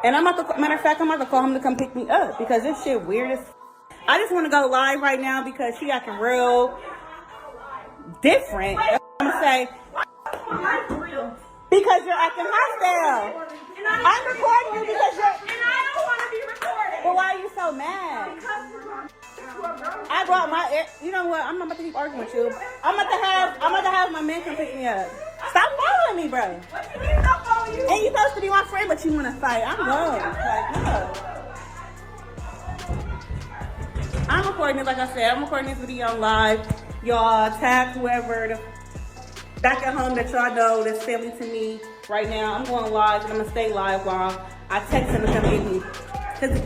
And matter of fact, I'm about to call him to come pick me up because this shit weird as. I just want to go live right now because she acting real different. I'm gonna say because you're acting hostile. I'm recording you because you're. And I don't want to be recorded. But why are you so mad? I brought my. You know what? I'm not about to keep arguing with you. I'm about to have my man come pick me up. Stop following me, bro. What you mean stop following you? And you supposed to be my friend, but you want to fight. I'm low. Like, no. I'm recording it, like I said. I'm recording this video on live. Y'all tag whoever back at home that y'all know that's family to me right now. I'm going live and I'm gonna stay live while I text him to come get me. Cause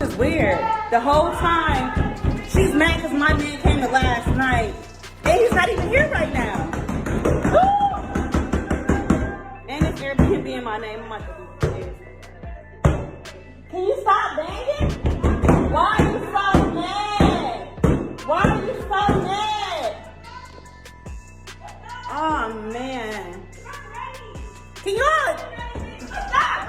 it's weird. The whole time she's mad because my man came to last night and he's not even here right now. Woo! And it's Airbnb in my name. I'm about to do this. Can you stop banging? Why are you so mad? Why are you so mad? Oh man. Can you stop?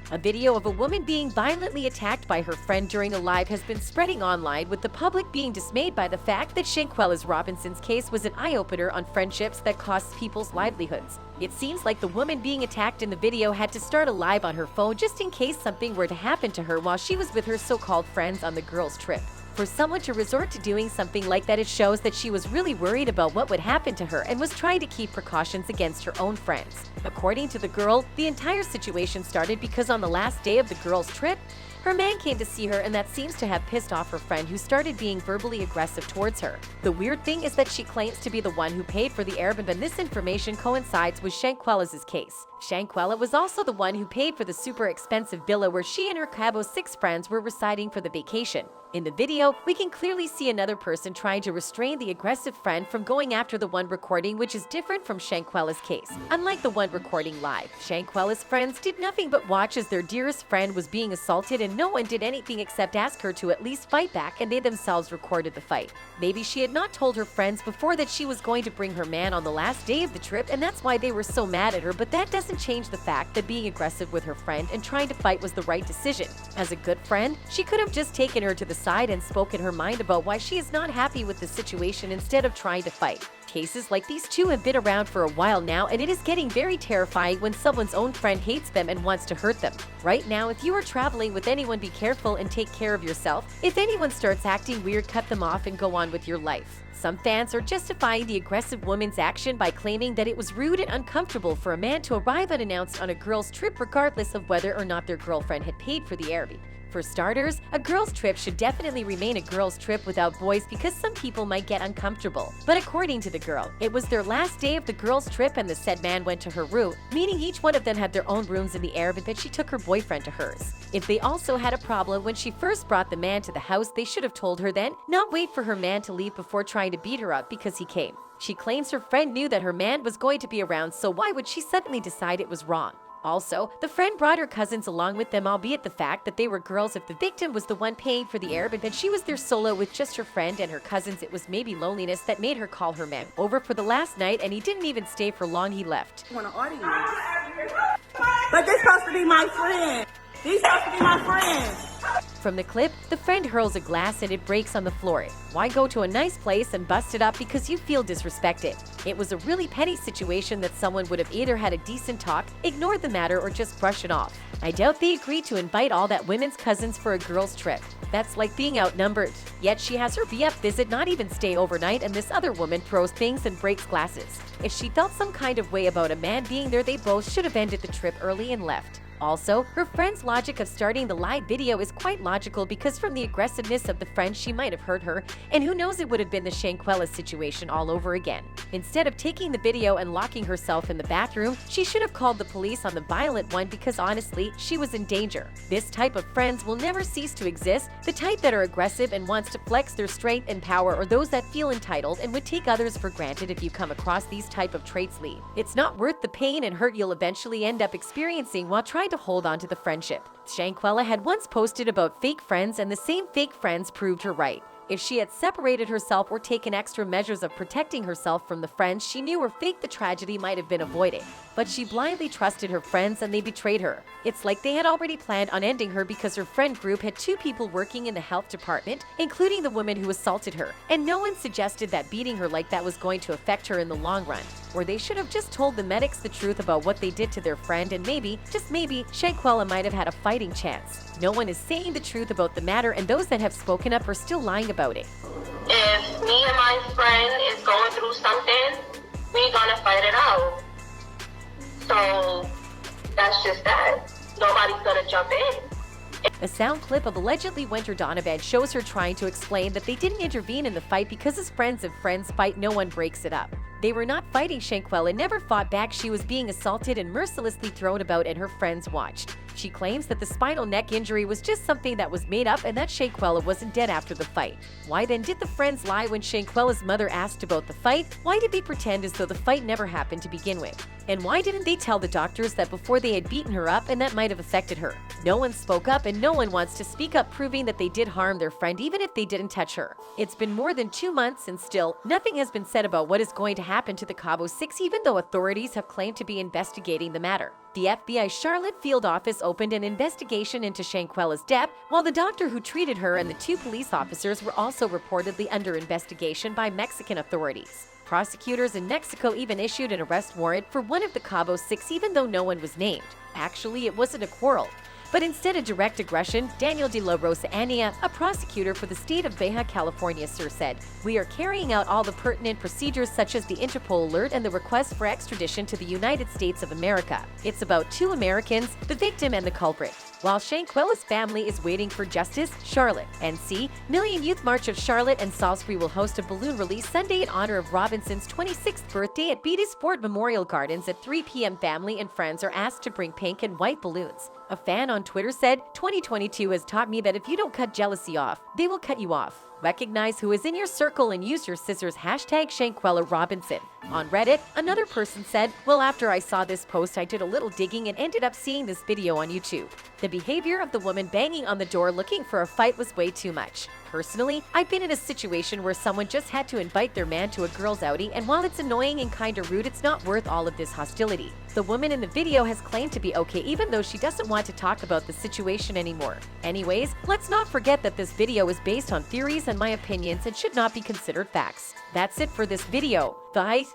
A video of a woman being violently attacked by her friend during a live has been spreading online, with the public being dismayed by the fact that Shanquellas Robinson's case was an eye-opener on friendships that cost people's livelihoods. It seems like the woman being attacked in the video had to start a live on her phone just in case something were to happen to her while she was with her so-called friends on the girls' trip. For someone to resort to doing something like that, it shows that she was really worried about what would happen to her and was trying to keep precautions against her own friends. According to the girl, the entire situation started because on the last day of the girls' trip, her man came to see her, and that seems to have pissed off her friend, who started being verbally aggressive towards her. The weird thing is that she claims to be the one who paid for the Airbnb, and this information coincides with Shanquella's case. Shanquella was also the one who paid for the super expensive villa where she and her Cabo's 6 friends were residing for the vacation. In the video, we can clearly see another person trying to restrain the aggressive friend from going after the one recording, which is different from Shanquella's case. Unlike the one recording live, Shanquella's friends did nothing but watch as their dearest friend was being assaulted, and no one did anything except ask her to at least fight back, and they themselves recorded the fight. Maybe she had not told her friends before that she was going to bring her man on the last day of the trip, and that's why they were so mad at her, but that doesn't change the fact that being aggressive with her friend and trying to fight was the right decision. As a good friend, she could have just taken her to the side and spoken her mind about why she is not happy with the situation instead of trying to fight. Cases like these two have been around for a while now, and it is getting very terrifying when someone's own friend hates them and wants to hurt them. Right now, if you are traveling with anyone, be careful and take care of yourself. If anyone starts acting weird, cut them off and go on with your life. Some fans are justifying the aggressive woman's action by claiming that it was rude and uncomfortable for a man to arrive unannounced on a girl's trip regardless of whether or not their girlfriend had paid for the Airbnb. For starters, a girl's trip should definitely remain a girl's trip without boys because some people might get uncomfortable. But according to the girl, it was their last day of the girl's trip and the said man went to her room, meaning each one of them had their own rooms in the Airbnb, but she took her boyfriend to hers. If they also had a problem when she first brought the man to the house, they should have told her then, not wait for her man to leave before trying to beat her up because he came. She claims her friend knew that her man was going to be around, so why would she suddenly decide it was wrong? Also, the friend brought her cousins along with them, albeit the fact that they were girls. If the victim was the one paying for the Airbnb and she was there solo with just her friend and her cousins, it was maybe loneliness that made her call her man over for the last night, and he didn't even stay for long, he left. I want an audience. But they're supposed to be my friend. These supposed to be my friends. From the clip, the friend hurls a glass and it breaks on the floor. Why go to a nice place and bust it up because you feel disrespected? It was a really petty situation that someone would have either had a decent talk, ignored the matter, or just brush it off. I doubt they agreed to invite all that women's cousins for a girl's trip. That's like being outnumbered. Yet she has her BF visit, not even stay overnight, and this other woman throws things and breaks glasses. If she felt some kind of way about a man being there, they both should have ended the trip early and left. Also, her friend's logic of starting the live video is quite logical because from the aggressiveness of the friend, she might have hurt her, and who knows, it would have been the Shanquella situation all over again. Instead of taking the video and locking herself in the bathroom, she should have called the police on the violent one because honestly, she was in danger. This type of friends will never cease to exist. The type that are aggressive and wants to flex their strength and power, or those that feel entitled and would take others for granted. If you come across these type of traits, leave. It's not worth the pain and hurt you'll eventually end up experiencing while trying to hold on to the friendship. Shanquella had once posted about fake friends, and the same fake friends proved her right. If she had separated herself or taken extra measures of protecting herself from the friends she knew were fake, the tragedy might have been avoided. but she blindly trusted her friends and they betrayed her. It's like they had already planned on ending her because her friend group had 2 people working in the health department, including the woman who assaulted her, and no one suggested that beating her like that was going to affect her in the long run. Or they should have just told the medics the truth about what they did to their friend, and maybe, just maybe, Shanquella might have had a fighting chance. No one is saying the truth about the matter, and those that have spoken up are still lying about it. If me and my friend is going through something, we're gonna fight it out. So that's just that. Nobody's gonna jump in. A sound clip of allegedly Winter Donovan shows her trying to explain that they didn't intervene in the fight because as friends of friends fight, no one breaks it up. They were not fighting. Shanquella never fought back. She was being assaulted and mercilessly thrown about, and her friends watched. She claims that the spinal neck injury was just something that was made up and that Shanquella wasn't dead after the fight. Why then did the friends lie when Shanquella's mother asked about the fight? Why did they pretend as though the fight never happened to begin with? And why didn't they tell the doctors that before they had beaten her up and that might have affected her? No one spoke up and no one wants to speak up, proving that they did harm their friend even if they didn't touch her. It's been more than 2 months and still, nothing has been said about what is going to happen to the Cabo 6, even though authorities have claimed to be investigating the matter. The FBI Charlotte field office opened an investigation into Shanquella's death, while the doctor who treated her and the 2 police officers were also reportedly under investigation by Mexican authorities. Prosecutors in Mexico even issued an arrest warrant for one of the Cabo 6, even though no one was named. Actually, it wasn't a quarrel, but instead of direct aggression. Daniel de la Rosa Ania, a prosecutor for the state of Baja California Sur, said, "We are carrying out all the pertinent procedures such as the Interpol alert and the request for extradition to the United States of America. It's about 2 Americans, the victim and the culprit." While Shanquella's family is waiting for justice, Charlotte, NC, Million Youth March of Charlotte and Salisbury will host a balloon release Sunday in honor of Robinson's 26th birthday at Beatty's Ford Memorial Gardens at 3 p.m. Family and friends are asked to bring pink and white balloons. A fan on Twitter said, "2022 has taught me that if you don't cut jealousy off, they will cut you off. Recognize who is in your circle and use your scissors. #Shanquella Robinson." On Reddit, another person said, "Well, after I saw this post, I did a little digging and ended up seeing this video on YouTube. The behavior of the woman banging on the door looking for a fight was way too much. Personally, I've been in a situation where someone just had to invite their man to a girls' outing, and while it's annoying and kinda rude, it's not worth all of this hostility." The woman in the video has claimed to be okay even though she doesn't want to talk about the situation anymore. Anyways, let's not forget that this video is based on theories and my opinions and should not be considered facts. That's it for this video. Bye!